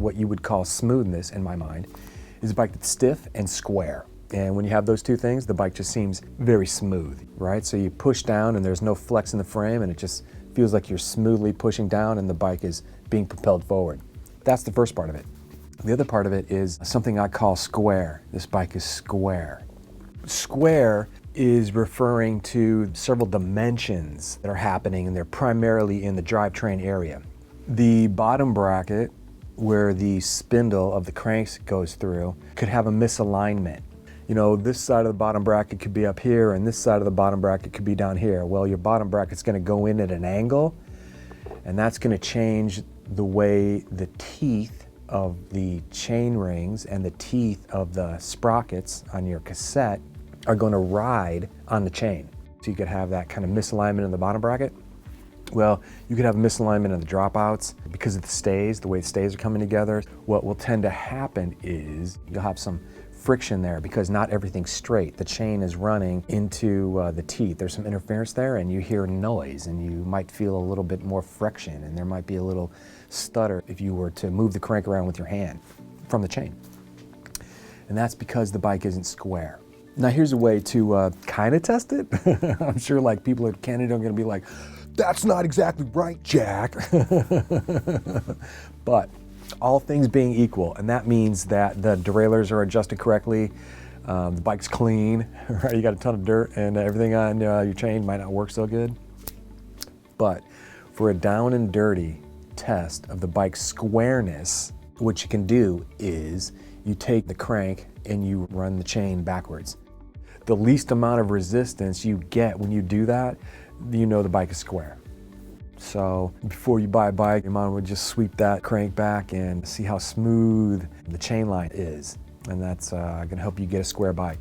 what you would call smoothness in my mind, is a bike that's stiff and square. And when you have those two things, the bike just seems very smooth, right? So you push down and there's no flex in the frame and it just feels like you're smoothly pushing down and the bike is being propelled forward. That's the first part of it. The other part of it is something I call square. This bike is square. Square is referring to several dimensions that are happening, and they're primarily in the drivetrain area. The bottom bracket, where the spindle of the cranks goes through, could have a misalignment. You know, this side of the bottom bracket could be up here and this side of the bottom bracket could be down here. Well, your bottom bracket's going to go in at an angle, and that's going to change the way the teeth of the chain rings and the teeth of the sprockets on your cassette are going to ride on the chain. So you could have that kind of misalignment in the bottom bracket. Well, you could have a misalignment in the dropouts because of the stays, the way the stays are coming together. What will tend to happen is you'll have some friction there because not everything's straight. The chain is running into the teeth. There's some interference there and you hear noise and you might feel a little bit more friction and there might be a little stutter if you were to move the crank around with your hand from the chain. And that's because the bike isn't square. Now here's a way to kind of test it. I'm sure like people at Cannondale are gonna be like, that's not exactly right, Jack. But all things being equal, and that means that the derailleurs are adjusted correctly, the bike's clean, right? You got a ton of dirt and everything on your chain might not work so good. But for a down and dirty test of the bike's squareness, what you can do is you take the crank and you run the chain backwards. The least amount of resistance you get when you do that, you know the bike is square. So before you buy a bike, you might as well just sweep that crank back and see how smooth the chain line is. And that's gonna help you get a square bike.